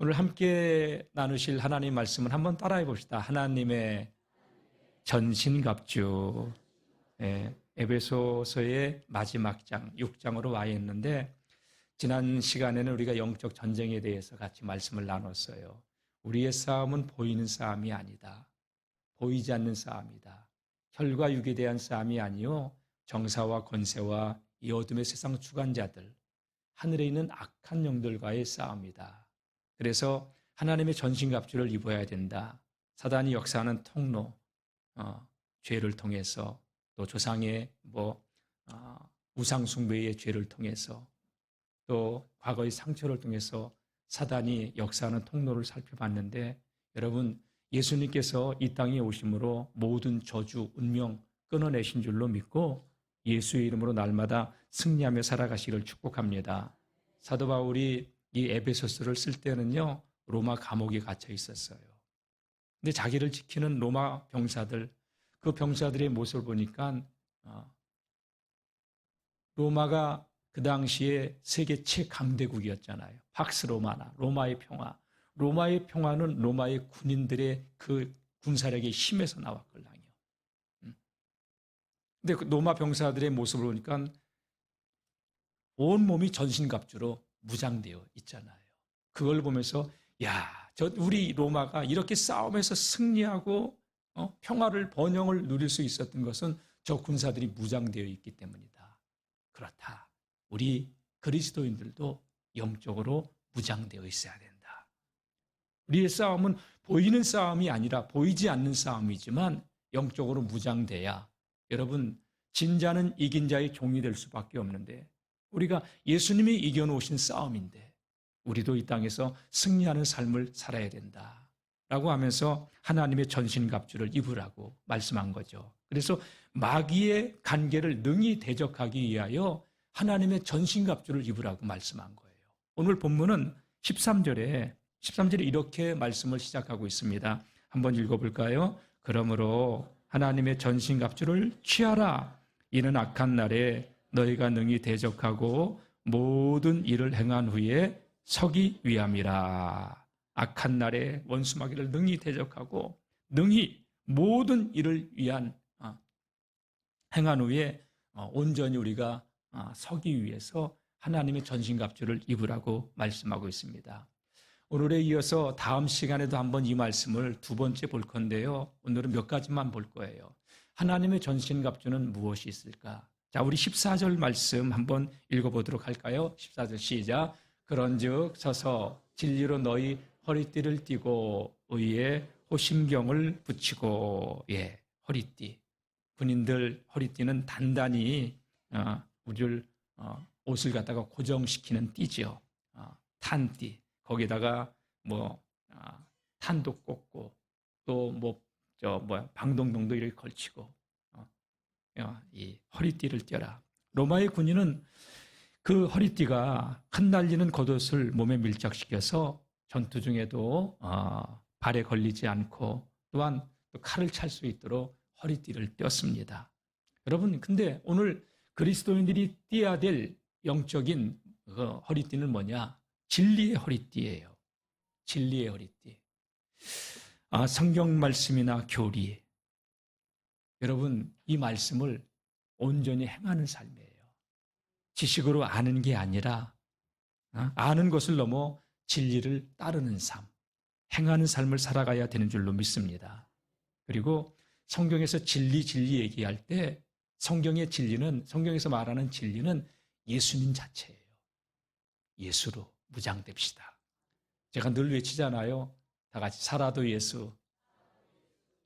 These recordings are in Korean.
오늘 함께 나누실 하나님 말씀을 한번 따라해 봅시다. 하나님의 전신갑주. 에베소서의 마지막 장 6장으로 와 있는데, 지난 시간에는 우리가 영적 전쟁에 대해서 같이 말씀을 나눴어요. 우리의 싸움은 보이는 싸움이 아니다. 보이지 않는 싸움이다. 혈과 육에 대한 싸움이 아니요 정사와 권세와 이 어둠의 세상 주관자들, 하늘에 있는 악한 영들과의 싸움이다. 그래서 하나님의 전신갑주를 입어야 된다. 사단이 역사하는 통로, 죄를 통해서, 또 조상의 우상 숭배의 죄를 통해서, 또 과거의 상처를 통해서 사단이 역사하는 통로를 살펴봤는데, 여러분, 예수님께서 이 땅에 오심으로 모든 저주, 운명 끊어내신 줄로 믿고 예수의 이름으로 날마다 승리하며 살아가시기를 축복합니다. 사도 바울이 이 에베소서를 쓸 때는요, 로마 감옥에 갇혀 있었어요. 근데 자기를 지키는 로마 병사들, 그 병사들의 모습을 보니까 로마가 그 당시에 세계 최강대국이었잖아요. 팍스 로마나 로마의 평화. 로마의 평화는 로마의 군인들의 그 군사력의 힘에서 나왔걸랑요. 근데 그 로마 병사들의 모습을 보니까 온 몸이 전신갑주로 무장되어 있잖아요. 그걸 보면서 우리 로마가 이렇게 싸움에서 승리하고 평화를 번영을 누릴 수 있었던 것은 저 군사들이 무장되어 있기 때문이다. 그렇다. 우리 그리스도인들도 영적으로 무장되어 있어야 된다. 우리의 싸움은 보이는 싸움이 아니라 보이지 않는 싸움이지만 영적으로 무장돼야, 여러분, 진자는 이긴 자의 종이 될 수밖에 없는데, 우리가 예수님이 이겨놓으신 싸움인데 우리도 이 땅에서 승리하는 삶을 살아야 된다 라고 하면서 하나님의 전신갑주를 입으라고 말씀한 거죠. 그래서 마귀의 간계를 능히 대적하기 위하여 하나님의 전신갑주를 입으라고 말씀한 거예요. 오늘 본문은 13절에 이렇게 말씀을 시작하고 있습니다. 한번 읽어볼까요? 그러므로 하나님의 전신갑주를 취하라. 이는 악한 날에 너희가 능히 대적하고 모든 일을 행한 후에 서기 위함이라. 악한 날에 원수마귀를 능히 대적하고 능히 모든 일을 위한 행한 후에 온전히 우리가 서기 위해서 하나님의 전신갑주를 입으라고 말씀하고 있습니다. 오늘에 이어서 다음 시간에도 한번 이 말씀을 두 번째 볼 건데요. 오늘은 몇 가지만 볼 거예요. 하나님의 전신갑주는 무엇이 있을까? 자, 우리 14절 말씀 한번 읽어보도록 할까요? 14절 시작. 그런즉 서서 진리로 너희 허리띠를 띠고 의에 호심경을 붙이고. 허리띠. 군인들 허리띠는 단단히 우리를 옷을 갖다가 고정시키는 띠죠. 탄띠. 거기다가 탄도 꽂고 또 방동동도 이렇게 걸치고 이 허리띠를 떼라. 로마의 군인은 그 허리띠가 흩날리는 겉옷을 몸에 밀착시켜서 전투 중에도 발에 걸리지 않고 또한 또 칼을 찰 수 있도록 허리띠를 떼었습니다. 여러분, 근데 오늘 그리스도인들이 떼어야 될 영적인 그 허리띠는 뭐냐? 진리의 허리띠예요. 진리의 허리띠. 성경 말씀이나 교리. 여러분, 이 말씀을 온전히 행하는 삶이에요. 지식으로 아는 게 아니라 아는 것을 넘어 진리를 따르는 삶, 행하는 삶을 살아가야 되는 줄로 믿습니다. 그리고 성경에서 진리 얘기할 때 성경의 진리는, 성경에서 말하는 진리는 예수님 자체예요. 예수로 무장됩시다. 제가 늘 외치잖아요. 다 같이 살아도 예수,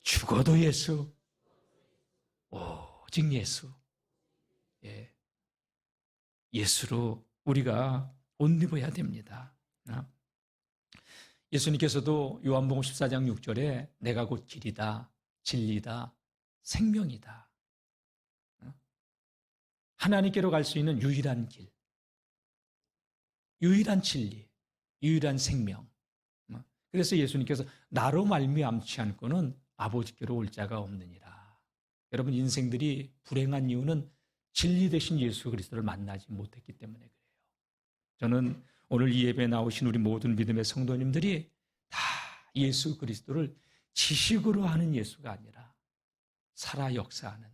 죽어도 예수, 오직 예수. 예수로 우리가 옷 입어야 됩니다. 예수님께서도 요한복음 14장 6절에 내가 곧 길이다, 진리다, 생명이다. 하나님께로 갈 수 있는 유일한 길, 유일한 진리, 유일한 생명. 그래서 예수님께서 나로 말미암지 않고는 아버지께로 올 자가 없느니라. 여러분, 인생들이 불행한 이유는 진리 되신 예수 그리스도를 만나지 못했기 때문에 그래요. 저는 오늘 이 예배에 나오신 우리 모든 믿음의 성도님들이 다 예수 그리스도를 지식으로 하는 예수가 아니라 살아 역사하는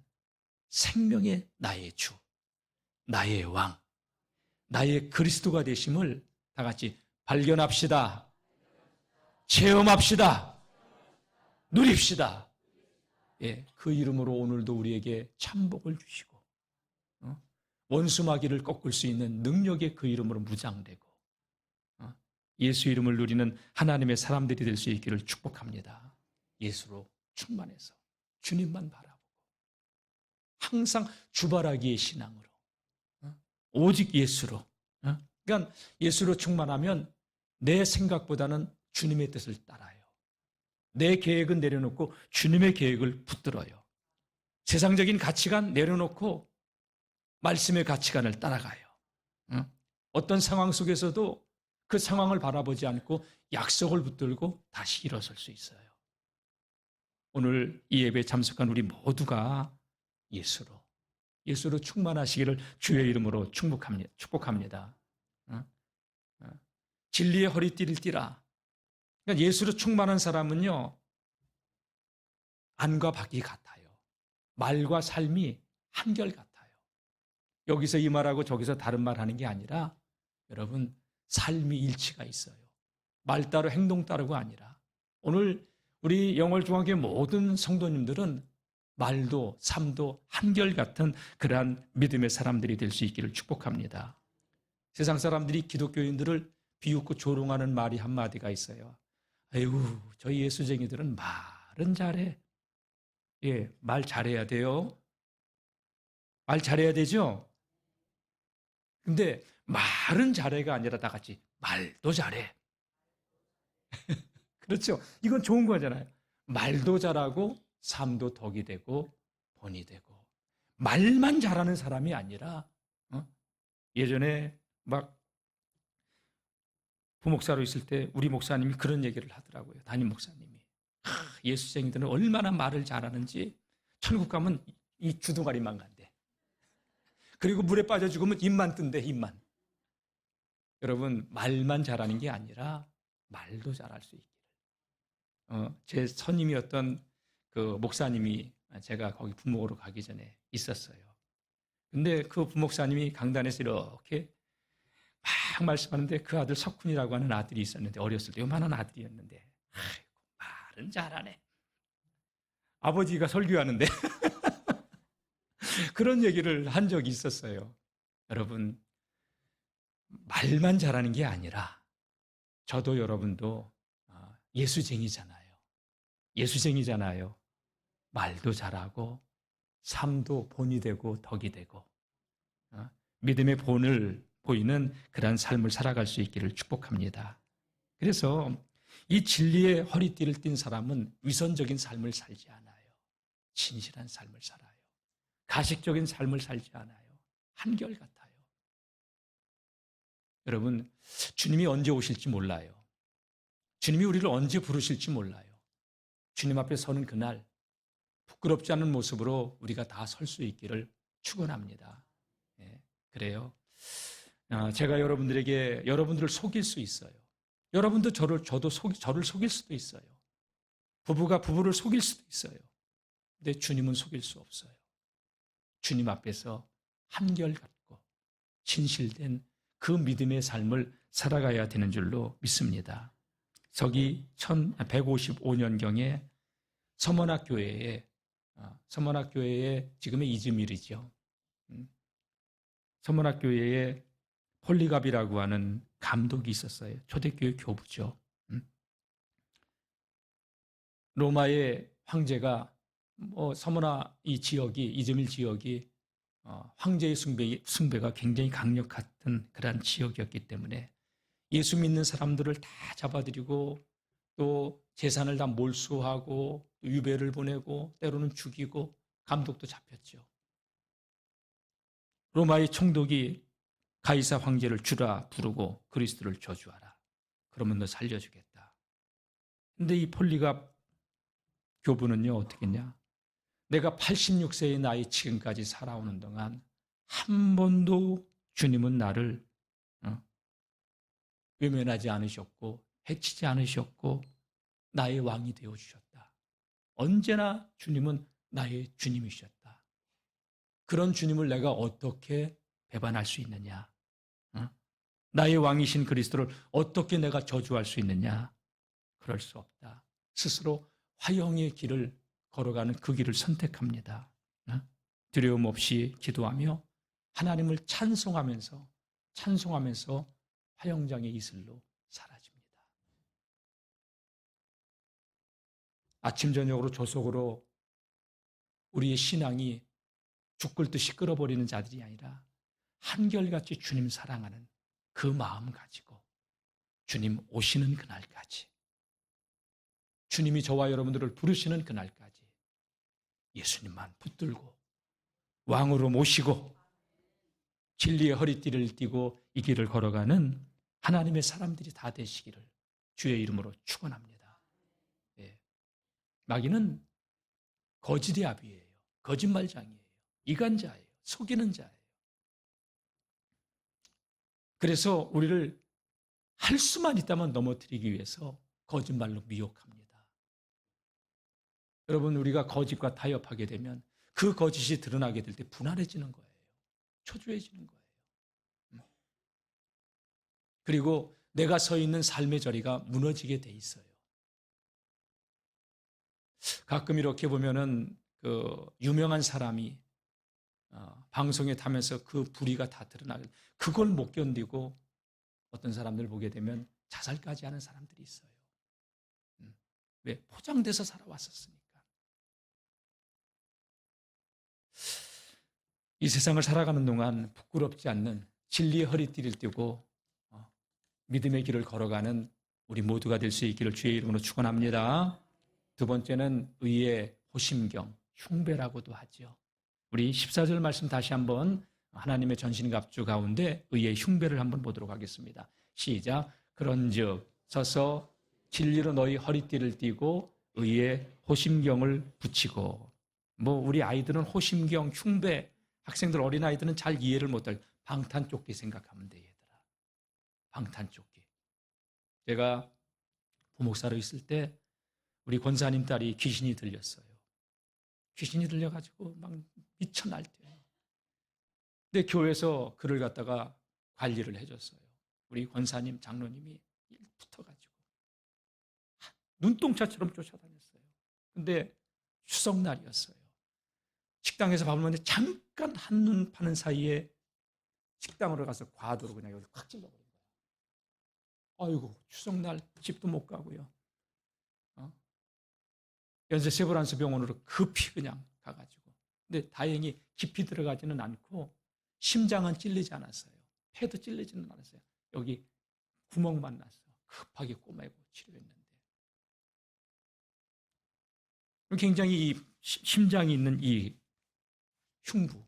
생명의 나의 주, 나의 왕, 나의 그리스도가 되심을 다 같이 발견합시다. 체험합시다. 누립시다. 예, 그 이름으로 오늘도 우리에게 참복을 주시고 원수마귀를 꺾을 수 있는 능력의 그 이름으로 무장되고 예수 이름을 누리는 하나님의 사람들이 될 수 있기를 축복합니다. 예수로 충만해서 주님만 바라보고 항상 주바라기의 신앙으로 오직 예수로. 그러니까 예수로 충만하면 내 생각보다는 주님의 뜻을 따라요. 내 계획은 내려놓고 주님의 계획을 붙들어요. 세상적인 가치관 내려놓고 말씀의 가치관을 따라가요. 어떤 상황 속에서도 그 상황을 바라보지 않고 약속을 붙들고 다시 일어설 수 있어요. 오늘 이 예배에 참석한 우리 모두가 예수로 충만하시기를 주의 이름으로 축복합니다. 진리의 허리띠를 띠라. 그러니까 예수로 충만한 사람은요, 안과 밖이 같아요. 말과 삶이 한결같아요. 여기서 이 말하고 저기서 다른 말 하는 게 아니라 여러분 삶이 일치가 있어요. 말 따로 행동 따르가 아니라 오늘 우리 영월중학교 모든 성도님들은 말도 삶도 한결같은 그러한 믿음의 사람들이 될 수 있기를 축복합니다. 세상 사람들이 기독교인들을 비웃고 조롱하는 말이 한마디가 있어요. 아이고, 저희 예수쟁이들은 말은 잘해. 예, 말 잘해야 돼요. 말 잘해야 되죠? 근데 말은 잘해가 아니라 다 같이 말도 잘해. 그렇죠? 이건 좋은 거잖아요. 말도 잘하고 삶도 덕이 되고 본이 되고 말만 잘하는 사람이 아니라 예전에 막 부목사로 있을 때 우리 목사님이 그런 얘기를 하더라고요. 담임 목사님이 예수쟁이들은 얼마나 말을 잘하는지 천국 가면 이 주둥아리만 간대. 그리고 물에 빠져 죽으면 입만 뜬대. 입만. 여러분 말만 잘하는 게 아니라 말도 잘할 수 있기를. 제 선임이었던 그 목사님이 제가 거기 부목으로 가기 전에 있었어요. 근데 그 부목사님이 강단에서 이렇게 막 말씀하는데 그 아들 석훈이라고 하는 아들이 있었는데 어렸을 때 요만한 아들이었는데 아이고 말은 잘하네. 아버지가 설교하는데 그런 얘기를 한 적이 있었어요. 여러분 말만 잘하는 게 아니라 저도 여러분도 예수쟁이잖아요. 예수쟁이잖아요. 말도 잘하고 삶도 본이 되고 덕이 되고 믿음의 본을 보이는 그러한 삶을 살아갈 수 있기를 축복합니다. 그래서 이 진리의 허리띠를 띈 사람은 위선적인 삶을 살지 않아요. 진실한 삶을 살아요. 가식적인 삶을 살지 않아요. 한결같아요. 여러분, 주님이 언제 오실지 몰라요. 주님이 우리를 언제 부르실지 몰라요. 주님 앞에 서는 그날 부끄럽지 않은 모습으로 우리가 다 설 수 있기를 축원합니다. 예, 그래요. 제가 여러분들에게 여러분들을 속일 수 있어요. 여러분도 저를 속일 수도 있어요. 부부가 부부를 속일 수도 있어요. 근데 주님은 속일 수 없어요. 주님 앞에서 한결같고 진실된 그 믿음의 삶을 살아가야 되는 줄로 믿습니다. 저기 1155년경에 서문학교회에 지금의 이즈밀이죠. 서문학교회에 폴리갑이라고 하는 감독이 있었어요. 초대교회 교부죠. 로마의 황제가 서문화 이 지역이 이즈밀 지역이 황제의 숭배가 굉장히 강력했던 그러한 지역이었기 때문에 예수 믿는 사람들을 다 잡아들이고 또 재산을 다 몰수하고 유배를 보내고 때로는 죽이고 감독도 잡혔죠. 로마의 총독이 가이사 황제를 주라 부르고 그리스도를 저주하라. 그러면 너 살려주겠다. 근데 이 폴리갑 교부는요 어떻게 했냐? 내가 86세의 나이 지금까지 살아오는 동안 한 번도 주님은 나를 외면하지 않으셨고 해치지 않으셨고 나의 왕이 되어주셨다. 언제나 주님은 나의 주님이셨다. 그런 주님을 내가 어떻게 배반할 수 있느냐? 나의 왕이신 그리스도를 어떻게 내가 저주할 수 있느냐? 그럴 수 없다. 스스로 화형의 길을 걸어가는 그 길을 선택합니다. 두려움 없이 기도하며 하나님을 찬송하면서 화형장의 이슬로 사라집니다. 아침 저녁으로 조속으로 우리의 신앙이 죽을 듯이 끌어버리는 자들이 아니라 한결같이 주님 사랑하는 그 마음 가지고 주님 오시는 그날까지, 주님이 저와 여러분들을 부르시는 그날까지 예수님만 붙들고 왕으로 모시고 진리의 허리띠를 띠고 이 길을 걸어가는 하나님의 사람들이 다 되시기를 주의 이름으로 축원합니다. 예. 마귀는 거짓의 아비예요. 거짓말장이에요. 이간자예요. 속이는 자예요. 그래서 우리를 할 수만 있다면 넘어뜨리기 위해서 거짓말로 미혹합니다. 여러분, 우리가 거짓과 타협하게 되면 그 거짓이 드러나게 될 때 분한해지는 거예요. 초조해지는 거예요. 그리고 내가 서 있는 삶의 자리가 무너지게 돼 있어요. 가끔 이렇게 보면은 그 유명한 사람이 방송에 타면서 그 불의가 다 드러나요. 그걸 못 견디고 어떤 사람들 보게 되면 자살까지 하는 사람들이 있어요. 왜? 포장돼서 살아왔었으니까. 이 세상을 살아가는 동안 부끄럽지 않는 진리의 허리띠를 띠고 믿음의 길을 걸어가는 우리 모두가 될 수 있기를 주의 이름으로 축원합니다. 두 번째는 의의 호심경, 흉배라고도 하죠. 우리 14절 말씀 다시 한번 하나님의 전신갑주 가운데 의의 흉배를 한번 보도록 하겠습니다. 시작. 그런즉 서서 진리로 너희 허리띠를 띠고 의의 호심경을 붙이고. 우리 아이들은 호심경, 흉배, 학생들 어린아이들은 잘 이해를 못할 방탄조끼 생각하면 돼, 얘들아. 방탄조끼. 제가 부목사로 있을 때 우리 권사님 딸이 귀신이 들렸어요. 귀신이 들려가지고 막 미쳐 날뛰어요. 근데 교회에서 그를 갖다가 관리를 해줬어요. 우리 권사님, 장로님이 붙어가지고 눈동자처럼 쫓아다녔어요. 근데 추석날이었어요. 식당에서 밥을 먹는데 잠깐 한눈 파는 사이에 식당으로 가서 과도로 그냥 여기 확 찔러버린 거예요. 아이고, 추석날 집도 못 가고요. 연세 세브란스 병원으로 급히 그냥 가가지고. 근데 다행히 깊이 들어가지는 않고 심장은 찔리지 않았어요. 폐도 찔리지는 않았어요. 여기 구멍만 났어요. 급하게 꼬매고 치료했는데. 굉장히 이 심장이 있는 이 흉부,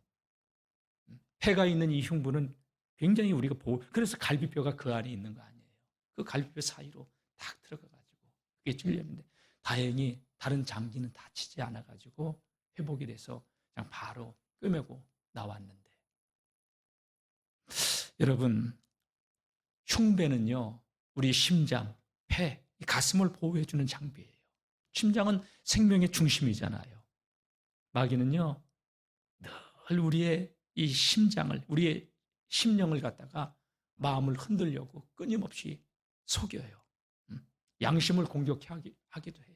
폐가 있는 이 흉부는 굉장히 우리가 그래서 갈비뼈가 그 안에 있는 거 아니에요. 그 갈비뼈 사이로 딱 들어가가지고 그게 찔렸는데 다행히 다른 장기는 다치지 않아가지고 회복이 돼서 그냥 바로 꿰매고 나왔는데, 여러분, 흉배는요 우리 심장, 폐, 가슴을 보호해주는 장비예요. 심장은 생명의 중심이잖아요. 마귀는요 늘 우리의 이 심장을, 우리의 심령을 갖다가 마음을 흔들려고 끊임없이 속여요. 양심을 공격하기도 해요.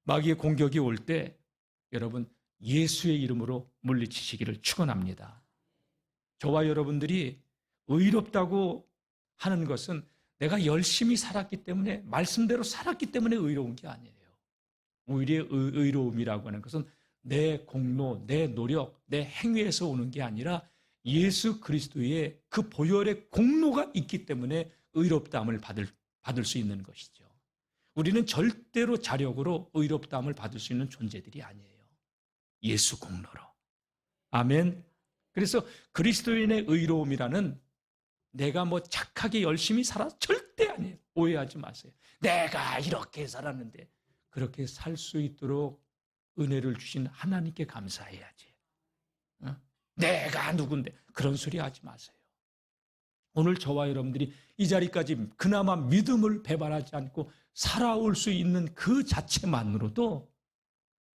마귀의 공격이 올 때 여러분 예수의 이름으로 물리치시기를 축원합니다. 저와 여러분들이 의롭다고 하는 것은 내가 열심히 살았기 때문에, 말씀대로 살았기 때문에 의로운 게 아니에요. 오히려 의로움이라고 하는 것은 내 공로, 내 노력, 내 행위에서 오는 게 아니라 예수 그리스도의 그 보혈의 공로가 있기 때문에 의롭다함을 받을 수 있는 것이죠. 우리는 절대로 자력으로 의롭다함을 받을 수 있는 존재들이 아니에요. 예수 공로로. 아멘. 그래서 그리스도인의 의로움이라는 내가 착하게 열심히 살아 절대 아니에요. 오해하지 마세요. 내가 이렇게 살았는데 그렇게 살 수 있도록 은혜를 주신 하나님께 감사해야지. 내가 누군데 그런 소리 하지 마세요. 오늘 저와 여러분들이 이 자리까지 그나마 믿음을 배반하지 않고 살아올 수 있는 그 자체만으로도,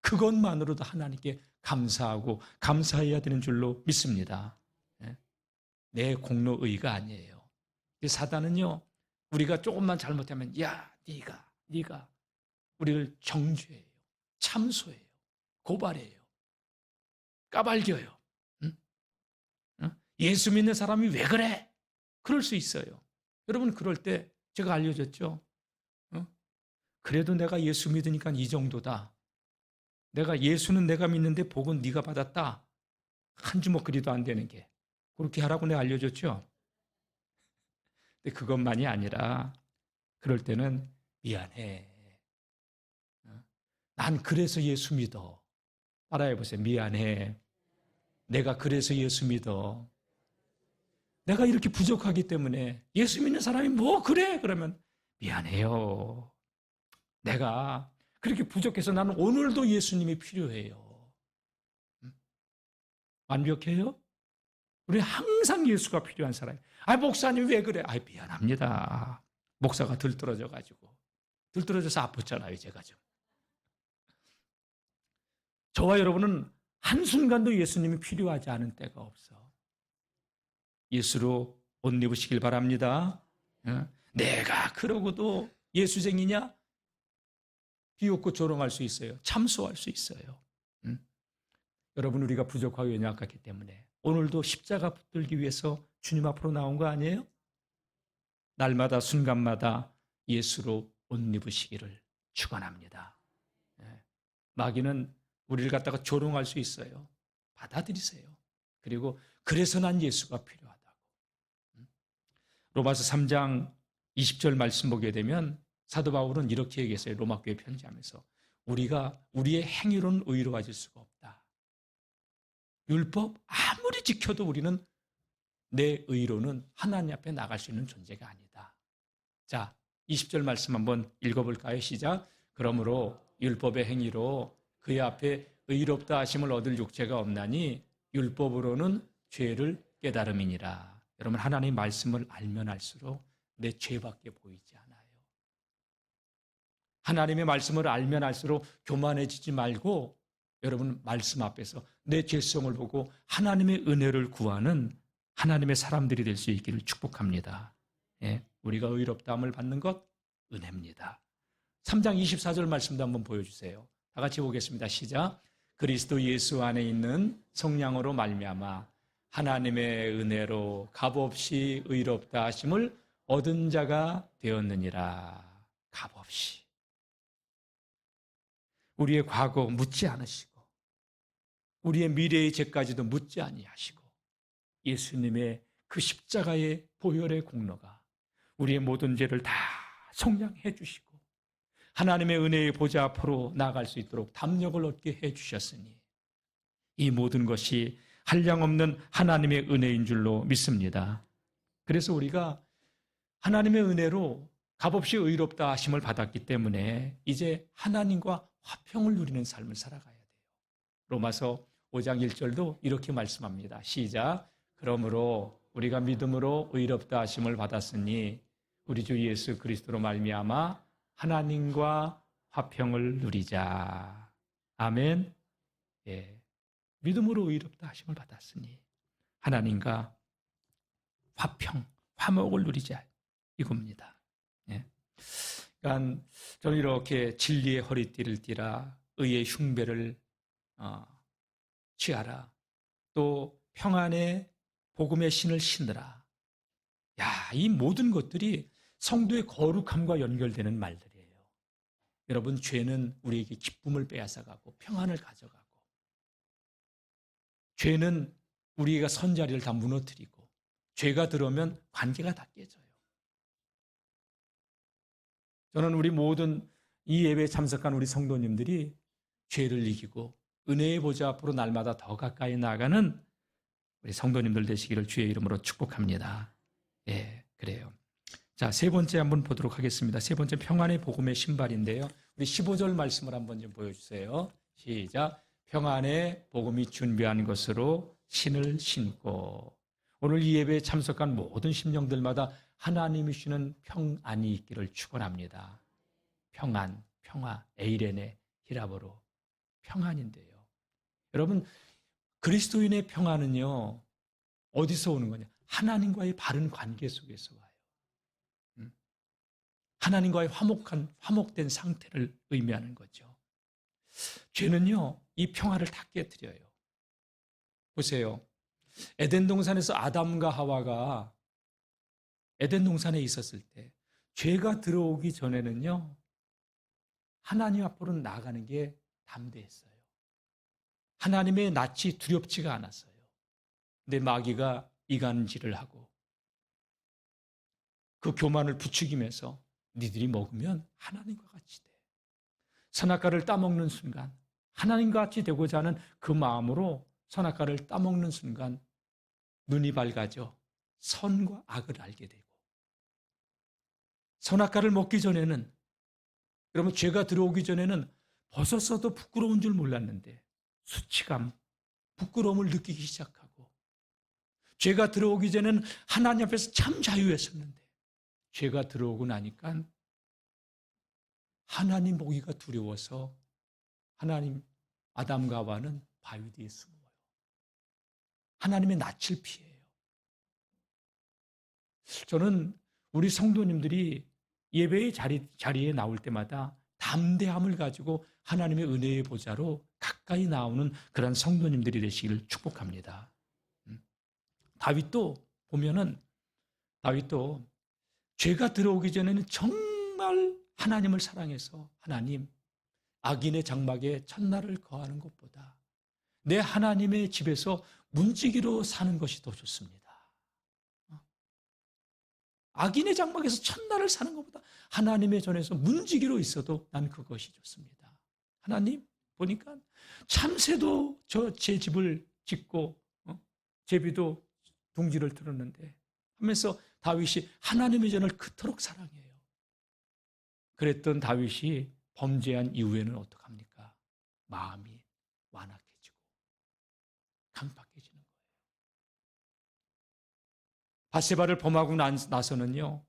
그것만으로도 하나님께 감사하고 감사해야 되는 줄로 믿습니다. 내 공로의가 아니에요. 사단은요, 우리가 조금만 잘못하면 야, 네가 우리를 정죄해요, 참소해요, 고발해요, 까발겨요. 응? 응? 예수 믿는 사람이 왜 그래? 그럴 수 있어요. 여러분, 그럴 때 제가 알려줬죠. 그래도 내가 예수 믿으니까 이 정도다. 예수는 내가 믿는데 복은 네가 받았다. 한 주먹 그리도 안 되는 게. 그렇게 하라고 내가 알려줬죠. 근데 그것만이 아니라 그럴 때는 미안해. 난 그래서 예수 믿어. 따라해보세요. 미안해. 내가 그래서 예수 믿어. 내가 이렇게 부족하기 때문에 예수 믿는 사람이 뭐 그래? 그러면 미안해요. 내가 그렇게 부족해서 나는 오늘도 예수님이 필요해요. 완벽해요? 우리 항상 예수가 필요한 사람이에요. 목사님 왜 그래? 미안합니다. 목사가 들떨어져가지고. 들떨어져서 아팠잖아요, 제가 좀. 저와 여러분은 한순간도 예수님이 필요하지 않은 때가 없어. 예수로 옷 입으시길 바랍니다. 내가 그러고도 예수쟁이냐? 비웃고 조롱할 수 있어요. 참소할 수 있어요. 여러분, 우리가 부족하고 연약하기 때문에 오늘도 십자가 붙들기 위해서 주님 앞으로 나온 거 아니에요? 날마다 순간마다 예수로 옷 입으시기를 축원합니다. 마귀는 우리를 갖다가 조롱할 수 있어요. 받아들이세요. 그리고 그래서 난 예수가 필요하다고. 로마서 3장 20절 말씀 보게 되면 사도 바울은 이렇게 얘기했어요. 로마 교회 편지하면서 우리가 우리의 행위로는 의로워질 수가 없다. 율법 아무리 지켜도 우리는 내 의로는 하나님 앞에 나갈 수 있는 존재가 아니다. 자, 20절 말씀 한번 읽어볼까요? 시작. 그러므로 율법의 행위로 그의 앞에 의롭다 하심을 얻을 육체가 없나니 율법으로는 죄를 깨달음이니라. 여러분, 하나님의 말씀을 알면 알수록 내 죄밖에 보이지 않아요. 하나님의 말씀을 알면 알수록 교만해지지 말고 여러분, 말씀 앞에서 내 죄성을 보고 하나님의 은혜를 구하는 하나님의 사람들이 될 수 있기를 축복합니다. 우리가 의롭다함을 받는 것 은혜입니다. 3장 24절 말씀도 한번 보여주세요. 다 같이 보겠습니다. 시작. 그리스도 예수 안에 있는 성령으로 말미암아 하나님의 은혜로 값없이 의롭다 하심을 얻은 자가 되었느니라. 값없이. 우리의 과거 묻지 않으시고 우리의 미래의 죄까지도 묻지 아니하시고 예수님의 그 십자가의 보혈의 공로가 우리의 모든 죄를 다 속량해 주시고 하나님의 은혜의 보좌 앞으로 나아갈 수 있도록 담력을 얻게 해 주셨으니 이 모든 것이 한량없는 하나님의 은혜인 줄로 믿습니다. 그래서 우리가 하나님의 은혜로 값없이 의롭다 하심을 받았기 때문에 이제 하나님과 화평을 누리는 삶을 살아가야 돼요. 로마서 5장 1절도 이렇게 말씀합니다. 시작. 그러므로 우리가 믿음으로 의롭다 하심을 받았으니 우리 주 예수 그리스도로 말미암아 하나님과 화평을 누리자. 아멘. 믿음으로 의롭다 하심을 받았으니 하나님과 화평, 화목을 누리자 이겁니다. 그러니까 저는 이렇게 진리의 허리띠를 띠라, 의의 흉배를 취하라, 또 평안의 복음의 신을 신으라. 이 모든 것들이 성도의 거룩함과 연결되는 말들이에요. 여러분, 죄는 우리에게 기쁨을 빼앗아가고 평안을 가져가고, 죄는 우리가 선 자리를 다 무너뜨리고, 죄가 들어오면 관계가 다 깨져요. 저는 우리 모든 이 예배에 참석한 우리 성도님들이 죄를 이기고 은혜의 보좌 앞으로 날마다 더 가까이 나아가는 우리 성도님들 되시기를 주의 이름으로 축복합니다. 그래요. 자, 세 번째 한번 보도록 하겠습니다. 세 번째 평안의 복음의 신발인데요. 우리 15절 말씀을 한번 좀 보여주세요. 시작. 평안의 복음이 준비한 것으로 신을 신고. 오늘 이 예배에 참석한 모든 심령들마다 하나님이 주시는 평안이 있기를 축원합니다. 평안, 평화, 에이레네 히라보로 평안인데요. 여러분, 그리스도인의 평안은요, 어디서 오는 거냐? 하나님과의 바른 관계 속에서 와요. 하나님과의 화목된 상태를 의미하는 거죠. 죄는요, 이 평화를 다 깨뜨려요. 보세요. 에덴 동산에서 아담과 하와가 에덴 동산에 있었을 때 죄가 들어오기 전에는요, 하나님 앞으로 나가는 게 담대했어요. 하나님의 낯이 두렵지가 않았어요. 근데 마귀가 이간질을 하고 그 교만을 부추기면서 니들이 먹으면 하나님과 같이 돼. 선악과를 따먹는 순간 하나님과 같이 되고자 하는 그 마음으로 선악과를 따먹는 순간 눈이 밝아져 선과 악을 알게 되고, 선악과를 먹기 전에는, 여러분 죄가 들어오기 전에는 벗었어도 부끄러운 줄 몰랐는데 수치감, 부끄러움을 느끼기 시작하고, 죄가 들어오기 전에는 하나님 앞에서 참 자유했었는데 죄가 들어오고 나니까 하나님 보기가 두려워서 하나님 아담과 하와는 바위 뒤에 숨어요. 하나님의 낯을 피해요. 저는 우리 성도님들이 예배의 자리에 나올 때마다 담대함을 가지고 하나님의 은혜의 보좌로 가까이 나오는 그런 성도님들이 되시기를 축복합니다. 다윗도 보면은, 다윗도 죄가 들어오기 전에는 정말 하나님을 사랑해서, 하나님, 악인의 장막에 첫날을 거하는 것보다 내 하나님의 집에서 문지기로 사는 것이 더 좋습니다. 악인의 장막에서 첫날을 사는 것보다 하나님의 전에서 문지기로 있어도 난 그것이 좋습니다. 하나님, 보니까 참새도 제 집을 짓고 제비도 둥지를 틀었는데 하면서 다윗이 하나님의 전을 그토록 사랑해요. 그랬던 다윗이 범죄한 이후에는 어떡합니까? 마음이 완악해지고 강팍해지는 거예요. 바세바를 범하고 나서는요,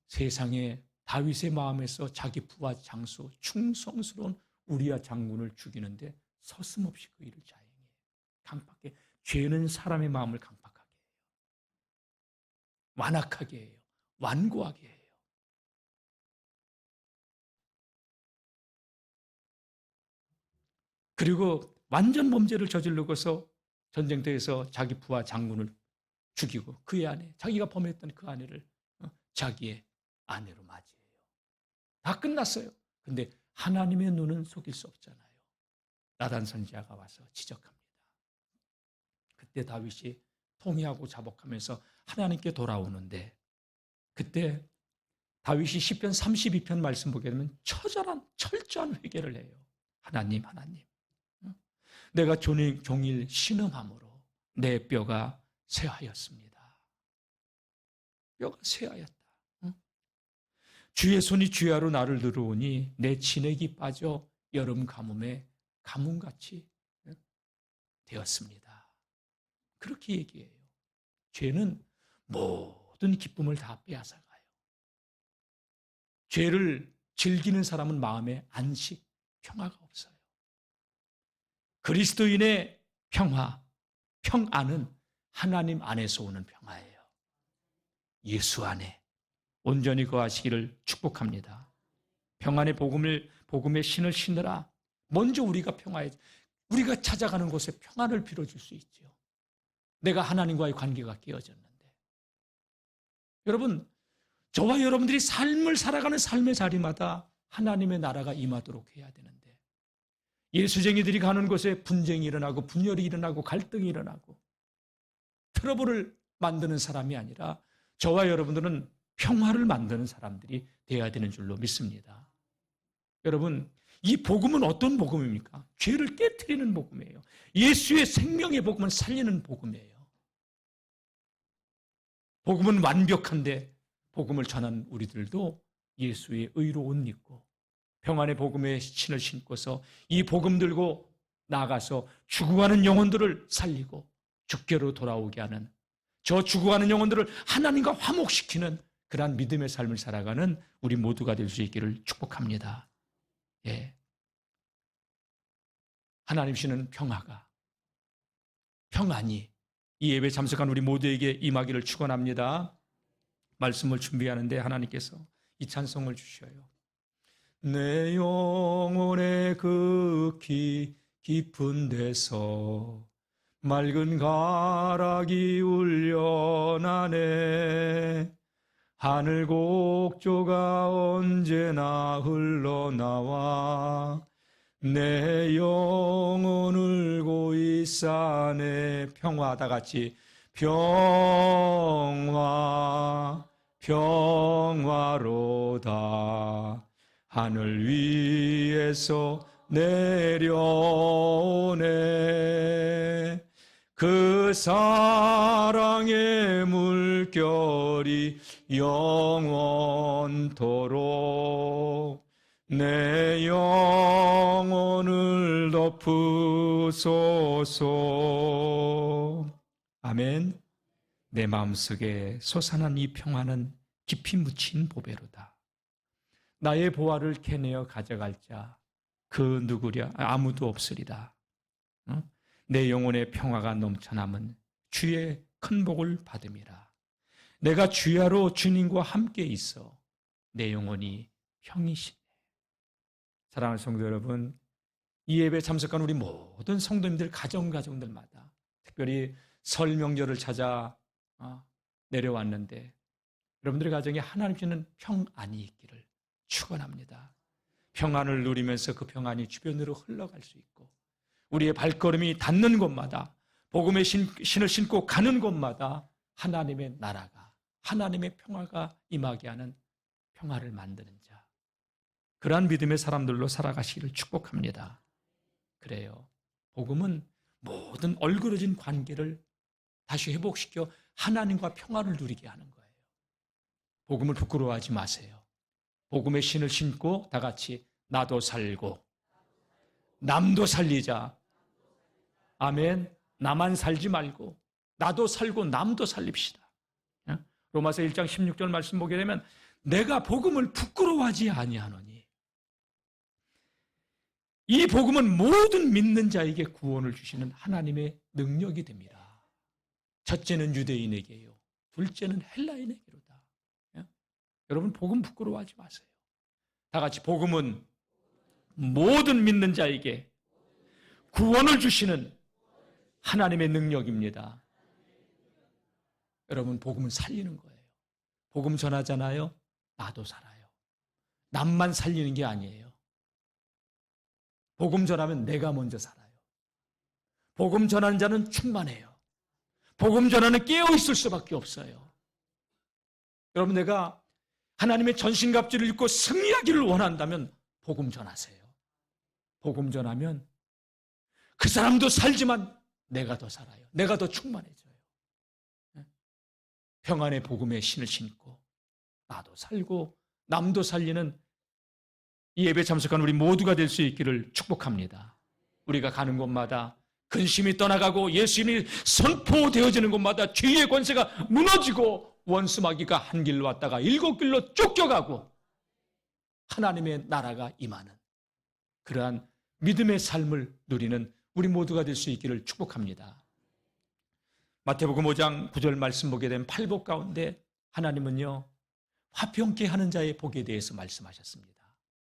세상에 다윗의 마음에서 자기 부하 장수, 충성스러운 우리아 장군을 죽이는데 서슴없이 그 일을 자행해요. 강팍해. 죄는 사람의 마음을 강팍하게 해요. 완악하게 해요. 완고하게 해요. 그리고 완전 범죄를 저지르고서 전쟁터에서 자기 부하 장군을 죽이고 그의 아내, 자기가 범했던 그 아내를 자기의 아내로 맞이해요. 다 끝났어요. 근데 하나님의 눈은 속일 수 없잖아요. 나단 선지자가 와서 지적합니다. 그때 다윗이 통회하고 자복하면서 하나님께 돌아오는데, 그때 다윗이 시편 32편 말씀 보게 되면 철저한 회개를 해요. 하나님, 내가 종일 신음함으로 내 뼈가 쇠하였습니다. 뼈가 쇠하였다. 주의 손이 주야로 나를 들어오니 내 진액이 빠져 여름 가뭄에 가뭄같이 되었습니다. 그렇게 얘기해요. 죄는 모든 기쁨을 다 빼앗아가요. 죄를 즐기는 사람은 마음에 안식, 평화가 없어요. 그리스도인의 평안은 하나님 안에서 오는 평화예요. 예수 안에 온전히 거하시기를 축복합니다. 평안의 복음의 신을 신으라. 먼저 우리가 우리가 찾아가는 곳에 평안을 빌어줄 수 있죠. 내가 하나님과의 관계가 깨어졌는데. 여러분, 저와 여러분들이 삶을 살아가는 삶의 자리마다 하나님의 나라가 임하도록 해야 되는데, 예수쟁이들이 가는 곳에 분쟁이 일어나고 분열이 일어나고 갈등이 일어나고 트러블을 만드는 사람이 아니라 저와 여러분들은 평화를 만드는 사람들이 되어야 되는 줄로 믿습니다. 여러분, 이 복음은 어떤 복음입니까? 죄를 깨트리는 복음이에요. 예수의 생명의 복음은 살리는 복음이에요. 복음은 완벽한데 복음을 전한 우리들도 예수의 의로 옷 입고 평안의 복음의 신을 신고서 이 복음 들고 나가서 죽어가는 영혼들을 살리고 주께로 돌아오게 하는 저 죽어가는 영혼들을 하나님과 화목시키는 그러한 믿음의 삶을 살아가는 우리 모두가 될 수 있기를 축복합니다. 예. 하나님 주시는 평안이 이 예배 참석한 우리 모두에게 임하기를 축원합니다. 말씀을 준비하는데 하나님께서 이 찬송을 주셔요. 내 영혼의 극히 깊은 데서 맑은 가락이 울려나네. 하늘 곡조가 언제나 흘러나와 내 영혼 울고 있사네. 평화, 다 같이 평화로다. 하늘 위에서 내려오네. 그 사랑의 물결이 영원토록 내 영혼을 덮으소서. 아멘. 내 마음속에 솟아난 이 평화는 깊이 묻힌 보배로다. 나의 보화를 캐내어 가져갈 자 그 누구랴? 아무도 없으리라. 내 영혼의 평화가 넘쳐남은 주의 큰 복을 받음이라. 내가 주야로 주님과 함께 있어 내 영혼이 평이시네. 사랑하는 성도 여러분, 이 예배에 참석한 우리 모든 성도님들 가정들마다 특별히 설 명절을 찾아 내려왔는데 여러분들의 가정에 하나님 주시는 평안이 있기를 축원합니다. 평안을 누리면서 그 평안이 주변으로 흘러갈 수 있고 우리의 발걸음이 닿는 곳마다 복음의 신을 신고 가는 곳마다 하나님의 나라가, 하나님의 평화가 임하게 하는 평화를 만드는 자, 그러한 믿음의 사람들로 살아가시기를 축복합니다. 그래요. 복음은 모든 얼그러진 관계를 다시 회복시켜 하나님과 평화를 누리게 하는 거예요. 복음을 부끄러워하지 마세요. 복음의 신을 신고 다 같이 나도 살고 남도 살리자. 아멘. 나만 살지 말고 나도 살고 남도 살립시다. 로마서 1장 16절 말씀 보게 되면 내가 복음을 부끄러워하지 아니하노니. 이 복음은 모든 믿는 자에게 구원을 주시는 하나님의 능력이 됩니다. 첫째는 유대인에게요, 둘째는 헬라인에게로다. 여러분 복음 부끄러워하지 마세요. 다 같이 복음은 모든 믿는 자에게 구원을 주시는 하나님의 능력입니다. 여러분 복음은 살리는 거예요. 복음 전하잖아요. 나도 살아요. 남만 살리는 게 아니에요. 복음 전하면 내가 먼저 살아요. 복음 전하는 자는 충만해요. 복음 전하는 깨어 있을 수밖에 없어요. 여러분 내가 하나님의 전신갑주를 입고 승리하기를 원한다면 복음 전하세요. 복음 전하면 그 사람도 살지만 내가 더 살아요. 내가 더 충만해져요. 평안의 복음의 신을 신고 나도 살고 남도 살리는 이 예배 참석한 우리 모두가 될 수 있기를 축복합니다. 우리가 가는 곳마다 근심이 떠나가고 예수님이 선포되어지는 곳마다 죄의 권세가 무너지고 원수 마귀가 한 길로 왔다가 7길로 쫓겨가고 하나님의 나라가 임하는 그러한 믿음의 삶을 누리는 우리 모두가 될 수 있기를 축복합니다. 마태복음 5장 9절 말씀 보게 되면 팔복 가운데 하나님은요 화평케 하는 자의 복에 대해서 말씀하셨습니다.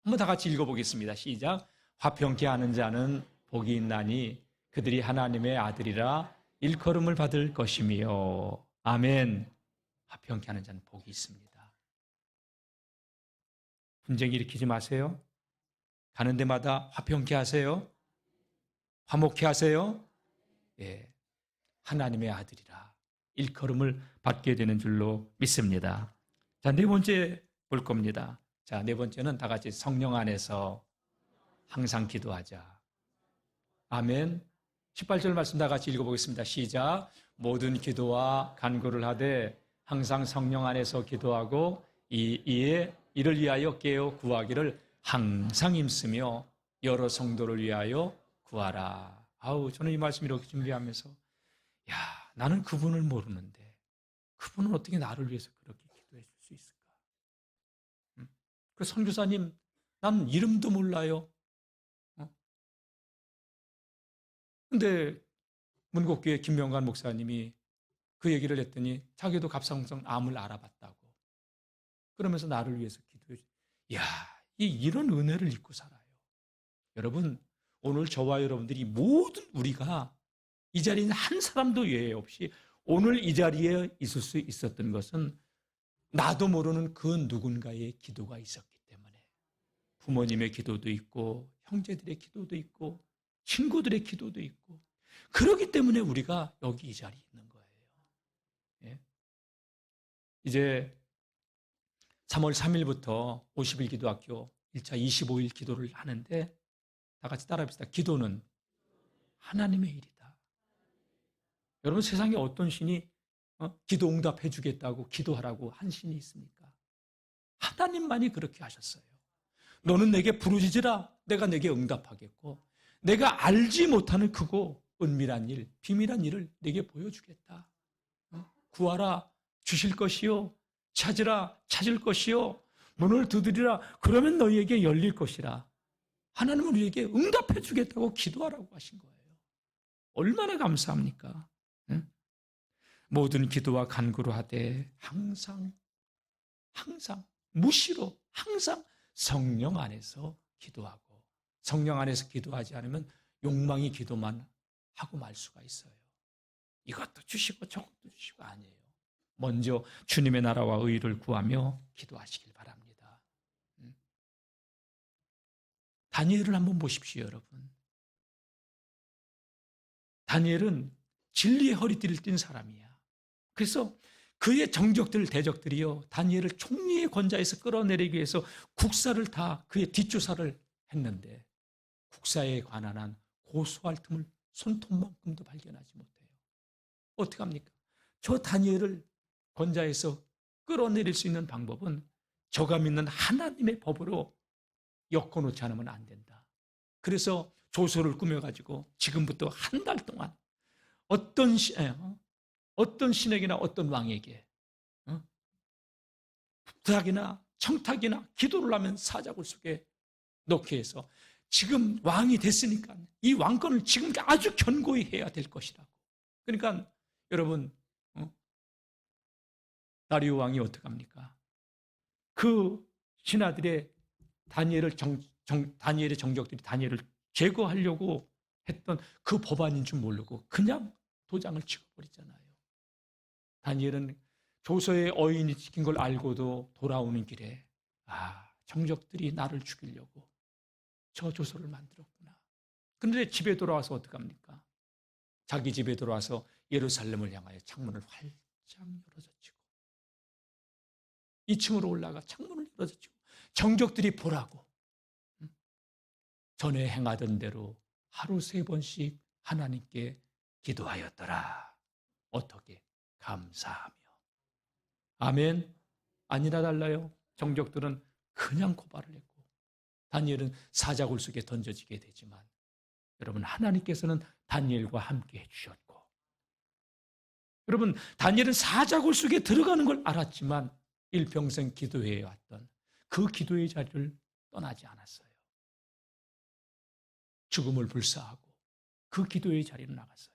한번 다 같이 읽어보겠습니다. 시작. 화평케 하는 자는 복이 있나니 그들이 하나님의 아들이라 일컬음을 받을 것이며. 아멘. 화평케 하는 자는 복이 있습니다. 분쟁 일으키지 마세요. 가는 데마다 화평케 하세요. 화목케 하세요. 예, 하나님의 아들이라 일컬음을 받게 되는 줄로 믿습니다. 자, 네 번째 볼 겁니다. 자, 네 번째는 다 같이 성령 안에서 항상 기도하자. 아멘. 18절 말씀 다 같이 읽어보겠습니다. 시작. 모든 기도와 간구를 하되 항상 성령 안에서 기도하고 이를 위하여 깨어 구하기를 항상 힘쓰며 여러 성도를 위하여 구하라. 아우, 저는 이 말씀 이렇게 준비하면서 나는 그분을 모르는데 그분은 어떻게 나를 위해서 그렇게 기도해 줄 수 있을까? 그 선교사님, 난 이름도 몰라요. 근데 문곡교회 김명관 목사님이 그 얘기를 했더니 자기도 갑상선 암을 알아봤다고. 그러면서 나를 위해서 기도해 주. 이야, 이런 은혜를 입고 살아요. 여러분, 오늘 저와 여러분들이 모든 우리가 이 자리에 있는 한 사람도 예외 없이 오늘 이 자리에 있을 수 있었던 것은 나도 모르는 그 누군가의 기도가 있었기 때문에 부모님의 기도도 있고 형제들의 기도도 있고 친구들의 기도도 있고 그렇기 때문에 우리가 여기 이 자리에 있는 거예요. 예. 이제 3월 3일부터 50일 기도학교 1차 25일 기도를 하는데 다 같이 따라합시다. 기도는 하나님의 일이다. 여러분 세상에 어떤 신이 기도 응답해 주겠다고 기도하라고 한 신이 있습니까? 하나님만이 그렇게 하셨어요. 너는 내게 부르짖으라 내가 내게 응답하겠고 내가 알지 못하는 크고 은밀한 일, 비밀한 일을 내게 보여주겠다. 구하라 주실 것이요 찾으라 찾을 것이요 문을 두드리라 그러면 너희에게 열릴 것이라. 하나님은 우리에게 응답해 주겠다고 기도하라고 하신 거예요. 얼마나 감사합니까? 모든 기도와 간구로 하되 항상 무시로 항상 성령 안에서 기도하고 성령 안에서 기도하지 않으면 욕망이 기도만 하고 말 수가 있어요. 이것도 주시고 저것도 주시고 아니에요. 먼저 주님의 나라와 의를 구하며 기도하시길 바랍니다. 다니엘을 한번 보십시오, 여러분. 다니엘은 진리의 허리띠를 띈 사람이야. 그래서 그의 정적들, 대적들이요, 다니엘을 총리의 권좌에서 끌어내리기 위해서 국사를 다 그의 뒷조사를 했는데 국사에 관한 한 고소할 틈을 손톱만큼도 발견하지 못해요. 어떻게 합니까? 저 다니엘을 권좌에서 끌어내릴 수 있는 방법은 저가 믿는 하나님의 법으로 엮어놓지 않으면 안 된다. 그래서 조서를 꾸며가지고 지금부터 한 달 동안 어떤 신에게나 어떤 왕에게 부탁이나 청탁이나 기도를 하면 사자굴 속에 넣게 해서 지금 왕이 됐으니까 이 왕권을 지금 아주 견고히 해야 될 것이라고. 그러니까 여러분 다리오 왕이 어떻게 합니까? 그 신하들의 다니엘의 정적들이 다니엘을 제거하려고 했던 그 법안인 줄 모르고 그냥 도장을 찍어버리잖아요. 다니엘은 조서에 어인이 찍힌 걸 알고도 돌아오는 길에 정적들이 나를 죽이려고 저 조서를 만들었구나. 그런데 집에 돌아와서 어떡합니까? 자기 집에 돌아와서 예루살렘을 향하여 창문을 활짝 열어젖히고 2층으로 올라가 창문을 열어젖히고 정적들이 보라고 전에 행하던 대로 하루 3번씩 하나님께 기도하였더라. 어떻게? 감사하며. 아멘. 아니나 달라요. 정적들은 그냥 고발을 했고 다니엘은 사자굴 속에 던져지게 되지만 여러분 하나님께서는 다니엘과 함께 해주셨고 여러분 다니엘은 사자굴 속에 들어가는 걸 알았지만 일평생 기도해 왔던 그 기도의 자리를 떠나지 않았어요. 죽음을 불사하고 그 기도의 자리로 나갔어요.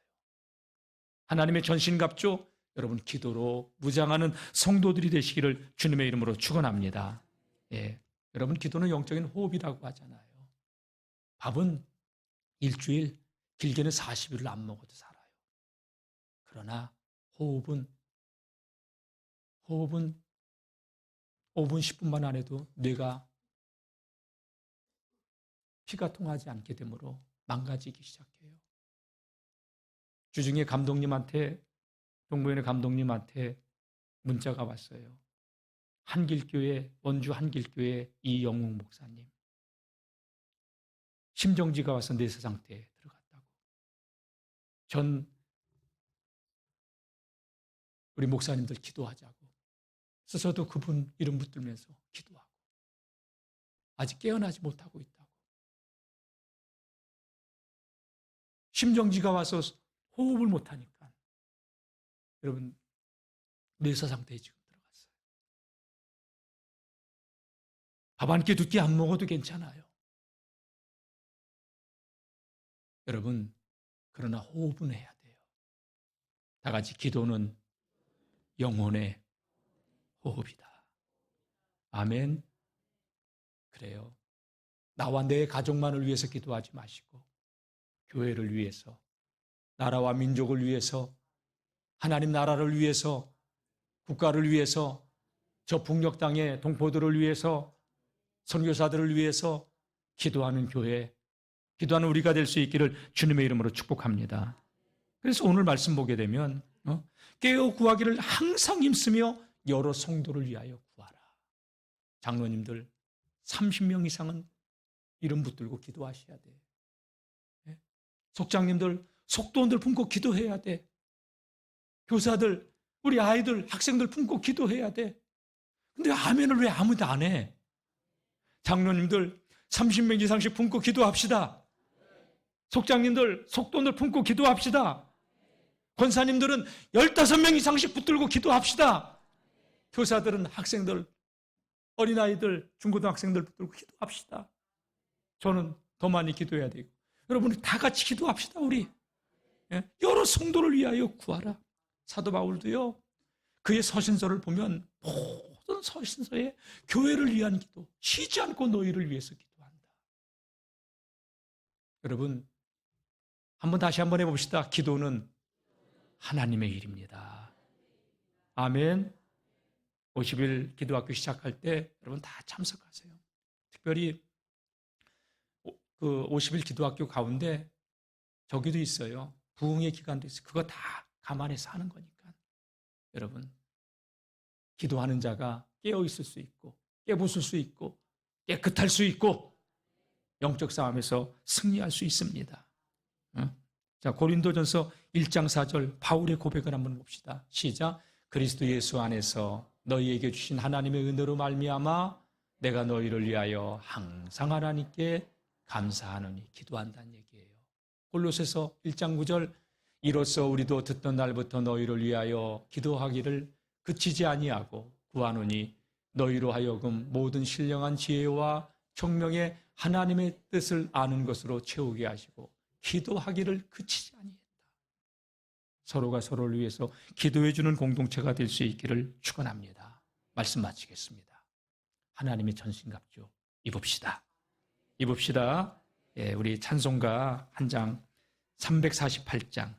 하나님의 전신갑주 여러분 기도로 무장하는 성도들이 되시기를 주님의 이름으로 축원합니다. 예, 여러분 기도는 영적인 호흡이라고 하잖아요. 밥은 일주일 길게는 40일을 안 먹어도 살아요. 그러나 호흡은 5분 10분만 안 해도 뇌가 피가 통하지 않게 되므로 망가지기 시작해요. 주중에 감독님한테 동부연의 감독님한테 문자가 왔어요. 한길교회 원주 한길교회 이영웅 목사님 심정지가 와서 뇌세 상태에 들어갔다고. 우리 목사님들 기도하자고. 그래서 저도 그분 이름 붙들면서 기도하고 아직 깨어나지 못하고 있다고. 심정지가 와서 호흡을 못하니까 여러분 뇌사 상태에 지금 들어갔어요. 밥 한 끼 두 끼 안 먹어도 괜찮아요. 여러분, 그러나 호흡은 해야 돼요. 다 같이 기도는 영혼의 호흡이다. 아멘. 그래요. 나와 내 가족만을 위해서 기도하지 마시고 교회를 위해서, 나라와 민족을 위해서, 하나님 나라를 위해서, 국가를 위해서, 저 북녘 땅의 동포들을 위해서, 선교사들을 위해서 기도하는 교회, 기도하는 우리가 될 수 있기를 주님의 이름으로 축복합니다. 그래서 오늘 말씀 보게 되면 깨어 구하기를 항상 힘쓰며 여러 성도를 위하여 구하라. 장로님들 30명 이상은 이름 붙들고 기도하셔야 돼. 속장님들 속도원들 품고 기도해야 돼. 교사들, 우리 아이들, 학생들 품고 기도해야 돼. 근데 아멘을 왜 아무도 안 해? 장로님들 30명 이상씩 품고 기도합시다. 속장님들, 속도원들 품고 기도합시다. 권사님들은 15명 이상씩 붙들고 기도합시다. 교사들은 학생들, 어린아이들, 중고등학생들 붙들고 기도합시다. 저는 더 많이 기도해야 되고. 여러분 다 같이 기도합시다. 우리 여러 성도를 위하여 구하라. 사도 바울도요, 그의 서신서를 보면 모든 서신서에 교회를 위한 기도, 쉬지 않고 너희를 위해서 기도한다. 여러분 다시 한번 해봅시다. 기도는 하나님의 일입니다. 아멘. 50일 기도학교 시작할 때 여러분 다 참석하세요. 특별히 그 50일 기도학교 가운데 저기도 있어요. 부흥의 기간도 있어요. 그거 다 감안해서 하는 거니까. 여러분, 기도하는 자가 깨어 있을 수 있고, 깨부술 수 있고, 깨끗할 수 있고, 영적 싸움에서 승리할 수 있습니다. 자, 고린도전서 1장 4절 바울의 고백을 한번 봅시다. 시작. 그리스도 예수 안에서 너희에게 주신 하나님의 은혜로 말미암아 내가 너희를 위하여 항상 하나님께 감사하노니 기도한다는 얘기예요. 골로새서 1장 9절 이로써 우리도 듣던 날부터 너희를 위하여 기도하기를 그치지 아니하고 구하노니 너희로 하여금 모든 신령한 지혜와 총명의 하나님의 뜻을 아는 것으로 채우게 하시고 기도하기를 그치지 아니했다. 서로가 서로를 위해서 기도해 주는 공동체가 될 수 있기를 축원합니다. 말씀 마치겠습니다. 하나님의 전신갑주 입읍시다. 입읍시다. 예, 우리 찬송가 한 장 348장